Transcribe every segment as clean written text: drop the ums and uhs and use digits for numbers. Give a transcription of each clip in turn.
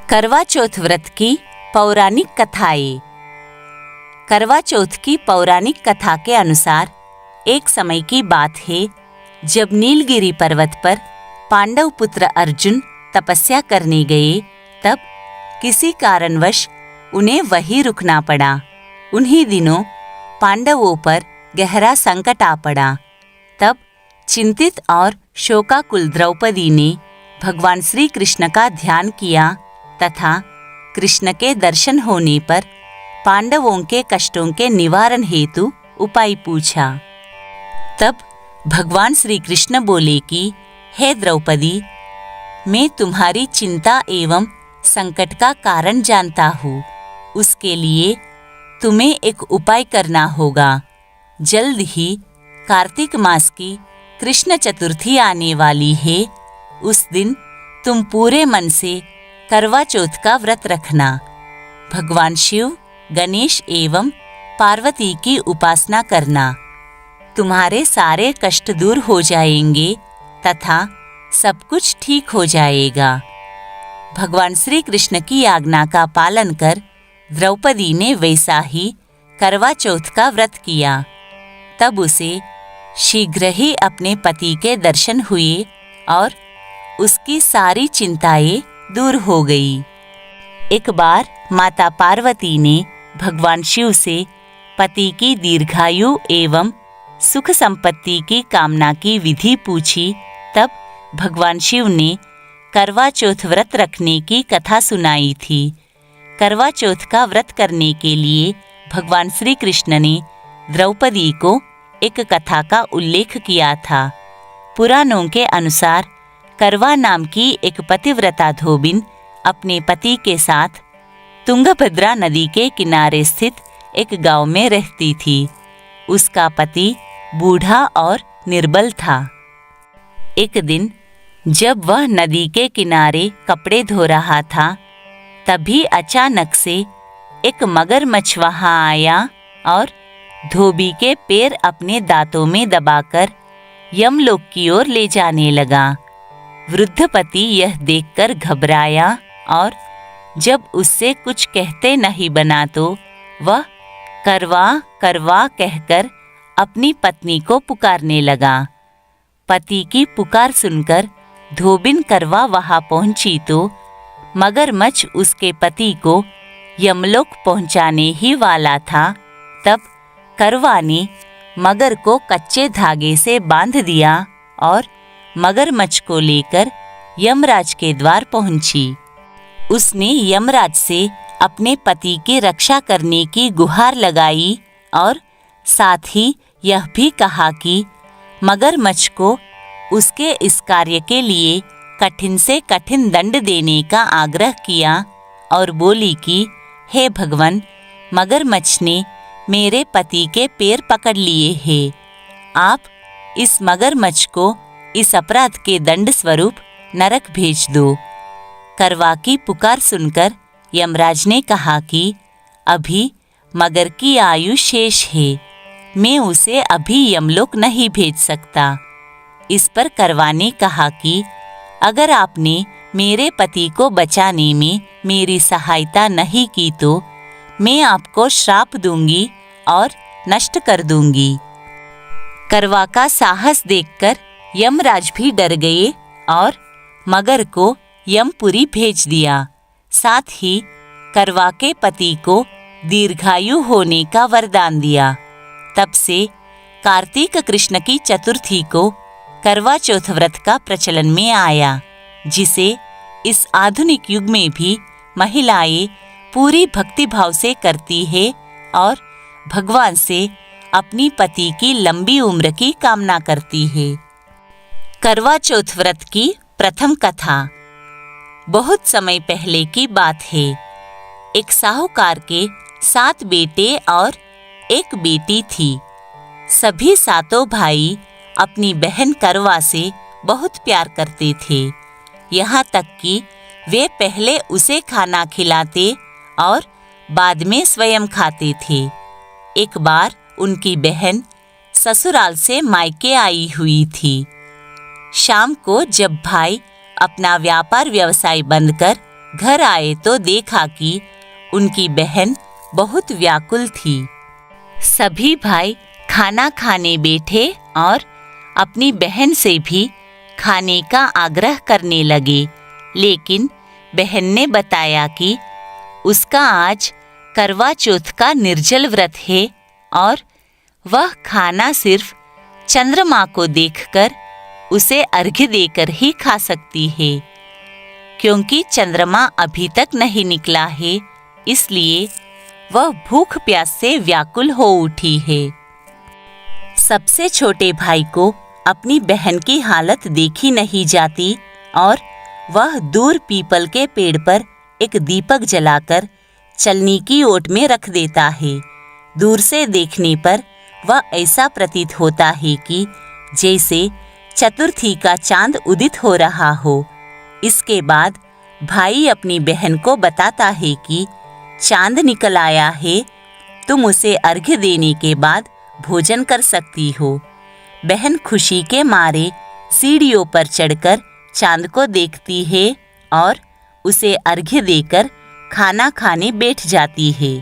करवा चौथ व्रत की पौराणिक कथाएं। करवा चौथ की पौराणिक कथा के अनुसार एक समय की बात है जब नीलगिरी पर्वत पर पांडव पुत्र अर्जुन तपस्या करने गए, तब किसी कारणवश उन्हें वहीं रुकना पड़ा। उन्हीं दिनों पांडवों पर गहरा संकट आ पड़ा। तब चिंतित और शोकाकुल द्रौपदी ने भगवान श्री कृष्ण का ध्यान किया तथा कृष्ण के दर्शन होने पर पांडवों के कष्टों के निवारण हेतु उपाय पूछा। तब भगवान श्री कृष्ण बोले कि हे द्रौपदी, मैं तुम्हारी चिंता एवं संकट का कारण जानता हूँ। उसके लिए तुम्हें एक उपाय करना होगा। जल्द ही कार्तिक मास की कृष्ण चतुर्थी आने वाली है। उस दिन तुम पूरे मन से करवा चौथ का व्रत रखना। भगवान शिव, गणेश एवं पार्वती की उपासना करना। तुम्हारे सारे कष्ट दूर हो जाएंगे तथा सब कुछ ठीक हो जाएगा। भगवान श्री कृष्ण की आज्ञा का पालन कर द्रौपदी ने वैसा ही करवा चौथ का व्रत किया। तब उसे शीघ्र ही अपने पति के दर्शन हुए और उसकी सारी चिंताएं दूर हो गई। एक बार माता पार्वती ने भगवान शिव से पति की दीर्घायु एवं सुख संपत्ति की कामना की विधि पूछी। तब भगवान शिव ने करवा चौथ व्रत रखने की कथा सुनाई थी। करवा चौथ का व्रत करने के लिए भगवान श्री कृष्ण ने द्रौपदी को एक कथा का उल्लेख किया था। पुराणों के अनुसार करवा नाम की एक पतिव्रता धोबिन अपने पति के साथ तुंगभद्रा नदी के किनारे स्थित एक गांव में रहती थी। उसका पति बूढ़ा और निर्बल था। एक दिन जब वह नदी के किनारे कपड़े धो रहा था, तभी अचानक से एक मगरमच्छ वहां आया और धोबी के पैर अपने दांतों में दबाकर यमलोक की ओर ले जाने लगा। वृद्ध पति यह देखकर घबराया और जब उससे कुछ कहते नहीं बना तो वह करवा करवा कहकर अपनी पत्नी को पुकारने लगा। पति की पुकार सुनकर धोबिन करवा वहां पहुंची तो मगरमच्छ उसके पति को यमलोक पहुंचाने ही वाला था। तब करवा ने मगर को कच्चे धागे से बांध दिया और मगरमच्छ को लेकर यमराज के द्वार पहुंची। उसने यमराज से अपने पति की रक्षा करने की गुहार लगाई और साथ ही यह भी कहा कि मगरमच्छ को उसके इस कार्य के लिए कठिन से कठिन दंड देने का आग्रह किया और बोली कि हे भगवान, मगरमच्छ ने मेरे पति के पैर पकड़ लिए हैं। आप इस मगरमच्छ को इस अपराध के दंड स्वरूप नरक भेज दो। करवा की पुकार सुनकर यमराज ने कहा कि अभी मगर की आयु शेष है, मैं उसे अभी यमलोक नहीं भेज सकता। इस पर करवा ने कहा कि अगर आपने मेरे पति को बचाने में मेरी सहायता नहीं की तो मैं आपको श्राप दूंगी और नष्ट कर दूंगी। करवा का साहस देखकर यमराज भी डर गए और मगर को यमपुरी भेज दिया। साथ ही करवा के पति को दीर्घायु होने का वरदान दिया। तब से कार्तिक कृष्ण की चतुर्थी को करवा चौथ व्रत का प्रचलन में आया, जिसे इस आधुनिक युग में भी महिलाएं पूरी भक्तिभाव से करती है और भगवान से अपनी पति की लंबी उम्र की कामना करती है। करवा चौथ व्रत की प्रथम कथा। बहुत समय पहले की बात है। एक साहूकार के 7 बेटे और एक बेटी थी। सभी सातों भाई अपनी बहन करवा से बहुत प्यार करते थे। यहाँ तक कि वे पहले उसे खाना खिलाते और बाद में स्वयं खाते थे। एक बार उनकी बहन ससुराल से मायके आई हुई थी। शाम को जब भाई अपना व्यापार व्यवसाय बंद कर घर आए तो देखा कि उनकी बहन बहुत व्याकुल थी। सभी भाई खाना खाने बैठे और अपनी बहन से भी खाने का आग्रह करने लगे, लेकिन बहन ने बताया कि उसका आज करवा चौथ का निर्जल व्रत है और वह खाना सिर्फ चंद्रमा को देखकर उसे अर्घ्य देकर ही खा सकती है। क्योंकि चंद्रमा अभी तक नहीं निकला है, इसलिए वह भूख प्यास से व्याकुल हो उठी है। सबसे छोटे भाई को अपनी बहन की हालत देखी नहीं जाती और वह दूर पीपल के पेड़ पर एक दीपक जलाकर चलनी की ओट में रख देता है। दूर से देखने पर वह ऐसा प्रतीत होता है कि जैसे चतुर्थी का चांद उदित हो रहा हो। इसके बाद भाई अपनी बहन को बताता है कि चांद निकल आया है, तुम उसे अर्घ्य देने के बाद भोजन कर सकती हो। बहन खुशी के मारे सीढ़ियों पर चढ़कर चांद को देखती है और उसे अर्घ्य देकर खाना खाने बैठ जाती है।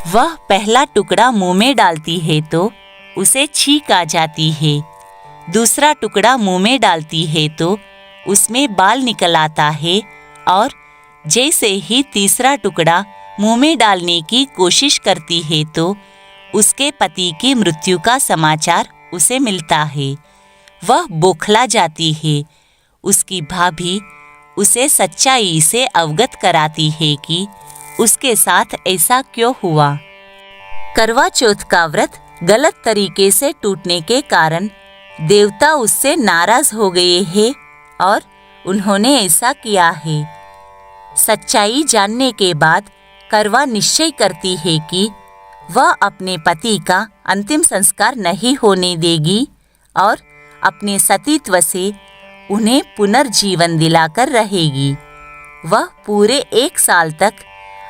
वह पहला टुकड़ा मुंह में डालती है तो उसे छींक आ जाती है। दूसरा टुकड़ा मुंह में डालती है तो उसमें बाल निकल आता है और जैसे ही तीसरा टुकड़ा मुंह में डालने की कोशिश करती है तो उसके पति की मृत्यु का समाचार उसे मिलता है। वह बौखला जाती है। उसकी भाभी उसे सच्चाई से अवगत कराती है कि उसके साथ ऐसा क्यों हुआ। करवा चौथ का व्रत गलत तरीके से टूटने के कारण देवता उससे नाराज हो गए हैं और उन्होंने ऐसा किया है। सच्चाई जानने के बाद करवा निश्चय करती है कि वह अपने पति का अंतिम संस्कार नहीं होने देगी और अपने सतीत्व से उन्हें पुनर्जीवन दिलाकर रहेगी। वह पूरे 1 साल तक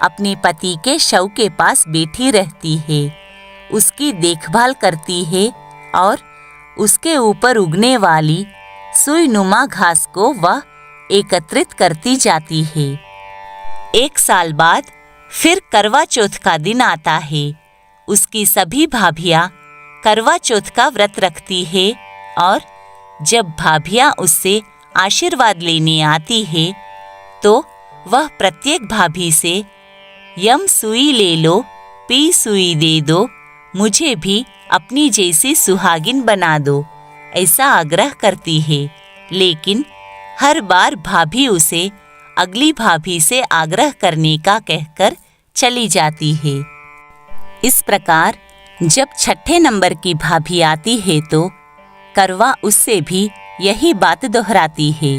अपने पति के शव के पास बैठी रहती है, उसकी देखभाल करती है और उसके ऊपर उगने वाली सुईनुमा घास को वह एकत्रित करती जाती है। 1 साल बाद फिर करवा चौथ का दिन आता है। उसकी सभी भाभियां करवा चौथ का व्रत रखती है और जब भाभियां उससे आशीर्वाद लेने आती है तो वह प्रत्येक भाभी से यम सुई ले लो, पी सुई दे दो, मुझे भी अपनी जैसी सुहागिन बना दो, ऐसा आग्रह करती है। लेकिन हर बार भाभी उसे अगली भाभी से आग्रह करने का कहकर चली जाती है। इस प्रकार जब 6ठे नंबर की भाभी आती है तो करवा उससे भी यही बात दोहराती है।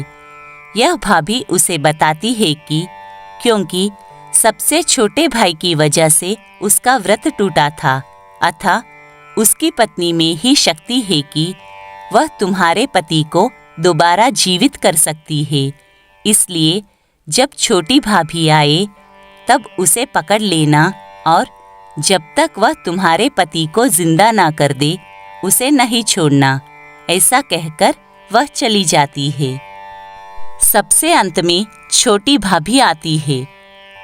यह भाभी उसे बताती है कि क्योंकि सबसे छोटे भाई की वजह से उसका व्रत टूटा था, अतः उसकी पत्नी में ही शक्ति है कि वह तुम्हारे पति को दोबारा जीवित कर सकती है। इसलिए जब छोटी भाभी आए तब उसे पकड़ लेना और जब तक वह तुम्हारे पति को जिंदा ना कर दे उसे नहीं छोड़ना, ऐसा कहकर वह चली जाती है। सबसे अंत में छोटी भाभी आती है।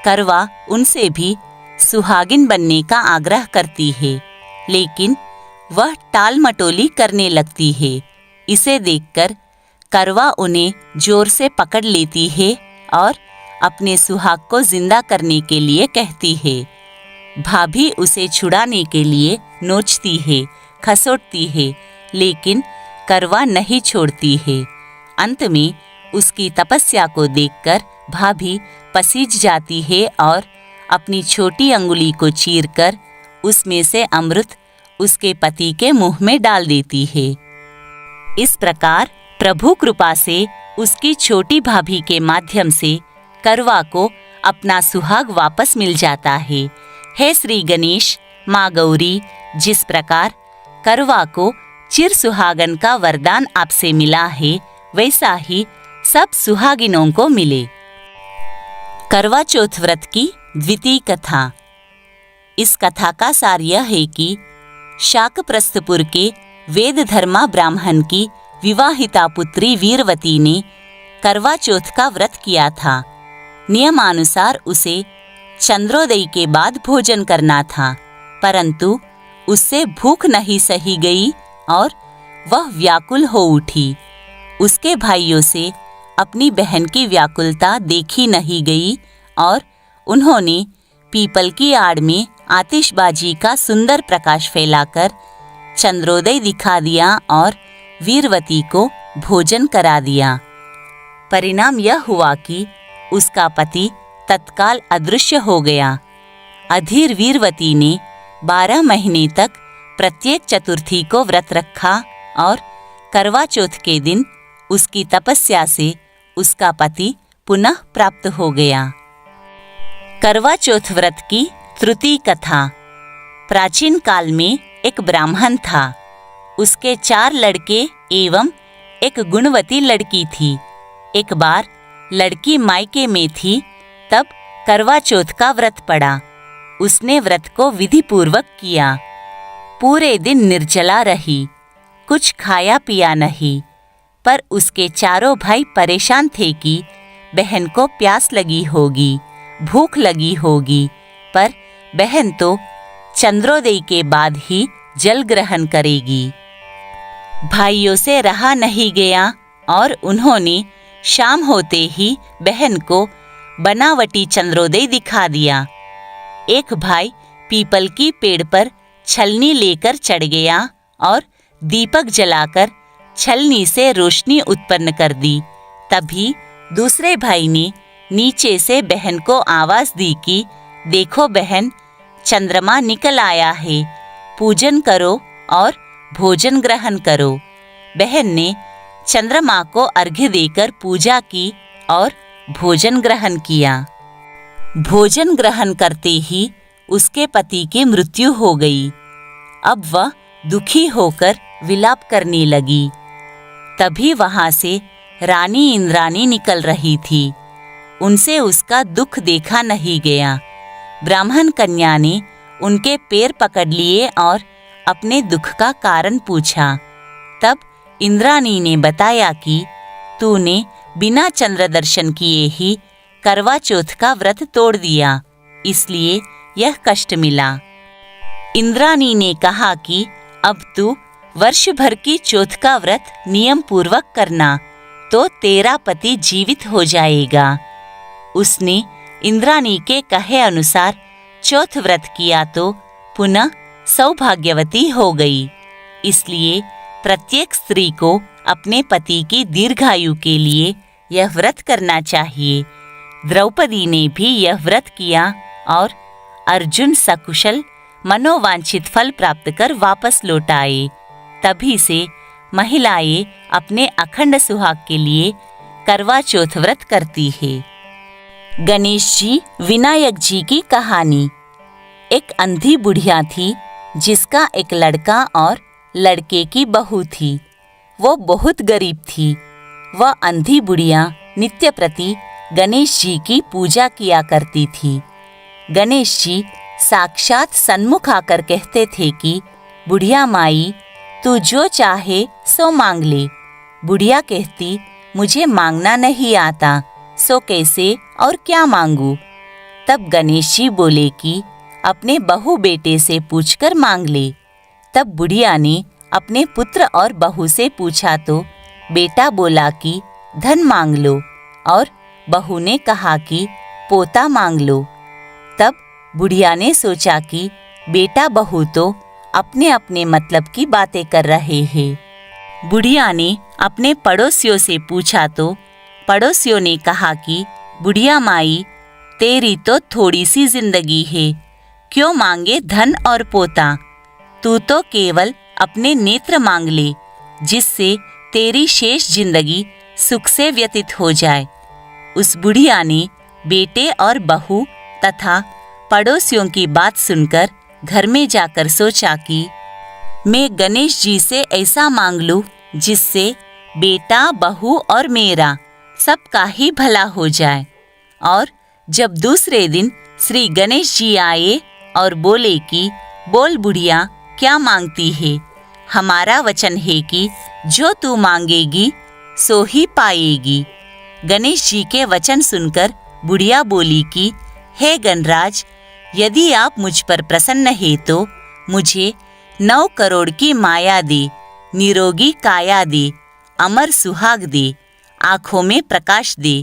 करवा उनसे भी सुहागिन बनने का आग्रह करती है, लेकिन वह टाल मटोली करने लगती है। इसे देखकर करवा उन्हें जोर से पकड़ लेती है और अपने सुहाग को जिंदा करने के लिए कहती है। भाभी उसे छुड़ाने के लिए नोचती है, खसोटती है, लेकिन करवा नहीं छोड़ती है। अंत में उसकी तपस्या को देखकर भाभी पसीज जाती है और अपनी छोटी अंगुली को चीरकर उसमें से अमृत उसके पति के मुंह में डाल देती है। इस प्रकार प्रभु कृपा से उसकी छोटी भाभी के माध्यम से करवा को अपना सुहाग वापस मिल जाता है। हे श्री गणेश, माँ गौरी, जिस प्रकार करवा को चिर सुहागन का वरदान आपसे मिला है, वैसा ही सब सुहागिनों को मिले। करवा चौथ व्रत की द्वितीय कथा। इस कथा का सार यह है कि शाकप्रस्थपुर के वेदधर्मा ब्राह्मण की विवाहिता पुत्री वीरवती ने करवा चौथ का व्रत किया था। नियमानुसार उसे चंद्रोदय के बाद भोजन करना था, परंतु उससे भूख नहीं सही गई और वह व्याकुल हो उठी। उसके भाइयों से अपनी बहन की व्याकुलता देखी नहीं गई और उन्होंने पीपल की आड़ में आतिशबाजी का सुंदर प्रकाश फैलाकर चंद्रोदय दिखा दिया और वीरवती को भोजन करा दिया। परिणाम यह हुआ कि उसका पति तत्काल अदृश्य हो गया। अधीर वीरवती ने 12 महीने तक प्रत्येक चतुर्थी को व्रत रखा और करवा चौथ के दिन उसकी तपस्या से उसका पति पुनः प्राप्त हो गया। करवा चौथ व्रत की त्रुटि कथा। प्राचीन काल में एक ब्राह्मण था। उसके 4 लड़के एवं एक गुणवती लड़की थी। एक बार लड़की मायके में थी, तब करवा चौथ का व्रत पड़ा। उसने व्रत को विधि पूर्वक किया। पूरे दिन निर्जला रही, कुछ खाया पिया नहीं। पर उसके चारों भाई परेशान थे कि बहन को प्यास लगी होगी, भूख लगी होगी, पर बहन तो चंद्रोदय के बाद ही जल ग्रहण करेगी। भाइयों से रहा नहीं गया और उन्होंने शाम होते ही बहन को बनावटी चंद्रोदय दिखा दिया। एक भाई पीपल की पेड़ पर छलनी लेकर चढ़ गया और दीपक जलाकर छलनी से रोशनी उत्पन्न कर दी। तभी दूसरे भाई ने नीचे से बहन को आवाज दी कि देखो बहन, चंद्रमा निकल आया है, पूजन करो और भोजन ग्रहण करो। बहन ने चंद्रमा को अर्घ्य देकर पूजा की और भोजन ग्रहण किया। भोजन ग्रहण करते ही उसके पति की मृत्यु हो गई। अब वह दुखी होकर विलाप करने लगी। तभी वहां से रानी इंद्राणी निकल रही थी। उनसे उसका दुख देखा नहीं गया। ब्राह्मण कन्या ने उनके पैर पकड़ लिए और अपने दुख का कारण पूछा। तब इंद्राणी ने बताया कि तूने बिना चंद्र दर्शन किए ही करवा चौथ का व्रत तोड़ दिया, इसलिए यह कष्ट मिला। इंद्राणी ने कहा कि अब तू वर्ष भर की चौथ का व्रत नियम पूर्वक करना, तो तेरा पति जीवित हो जाएगा। उसने इंद्राणी के कहे अनुसार चौथ व्रत किया तो पुनः सौभाग्यवती हो गई। इसलिए प्रत्येक स्त्री को अपने पति की दीर्घायु के लिए यह व्रत करना चाहिए। द्रौपदी ने भी यह व्रत किया और अर्जुन सकुशल मनोवांछित फल प्राप्त कर वापस लौट आए। तभी से महिलाएं अपने अखंड सुहाग के लिए करवा चौथ व्रत करती है। गणेश जी विनायक जी की कहानी। एक अंधी बुढ़िया थी जिसका एक लड़का और लड़के की बहू थी। वो बहुत गरीब थी। वह अंधी बुढ़िया नित्य प्रति गणेश जी की पूजा किया करती थी। गणेश जी साक्षात सन्मुख आकर कहते थे कि बुढ़िया माई, तू जो चाहे सो मांग ले। बुढ़िया कहती, मुझे मांगना नहीं आता, सो कैसे और क्या मांगू। तब गणेश जी बोले कि अपने बहू बेटे से पूछकर मांग ले। तब बुढ़िया ने अपने पुत्र और बहू से पूछा तो बेटा बोला कि धन मांग लो और बहू ने कहा कि पोता मांग लो। तब बुढ़िया ने सोचा कि बेटा बहू तो अपने अपने मतलब की बातें कर रहे हैं। बुढ़िया ने अपने पड़ोसियों से पूछा तो पड़ोसियों ने कहा कि बुढ़िया माई, तेरी तो थोड़ी सी जिंदगी है, क्यों मांगे धन और पोता। तू तो केवल अपने नेत्र मांग ले, जिससे तेरी शेष जिंदगी सुख से व्यतीत हो जाए। उस बुढ़िया ने बेटे और बहू तथा पड़ोसियों की बात सुनकर घर में जाकर सोचा कि मैं गणेश जी से ऐसा मांग लूं जिससे बेटा, बहू और मेरा सबका ही भला हो जाए। और जब दूसरे दिन श्री गणेश जी आए और बोले कि बोल बुढ़िया, क्या मांगती है। हमारा वचन है कि जो तू मांगेगी सो ही पाएगी। गणेश जी के वचन सुनकर बुढ़िया बोली कि हे गणराज, यदि आप मुझ पर प्रसन्न हैं तो मुझे 9 करोड़ की माया दे, निरोगी काया दे, अमर सुहाग दे, आंखों में प्रकाश दे,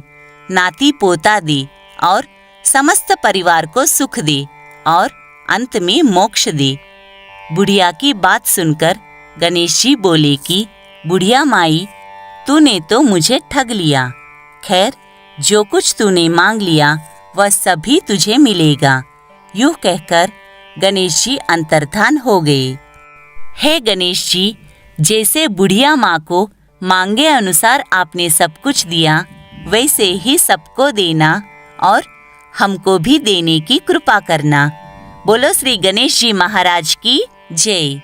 नाती पोता दे और समस्त परिवार को सुख दे और अंत में मोक्ष दे। बुढ़िया की बात सुनकर गणेश जी बोले कि बुढ़िया माई, तूने तो मुझे ठग लिया। खैर, जो कुछ तूने मांग लिया वह सभी तुझे मिलेगा। यूं कहकर गणेश जी अंतर्धान हो गए। हे गणेश जी, जैसे बुढ़िया माँ को मांगे अनुसार आपने सब कुछ दिया, वैसे ही सबको देना और हमको भी देने की कृपा करना। बोलो श्री गणेश जी महाराज की जय।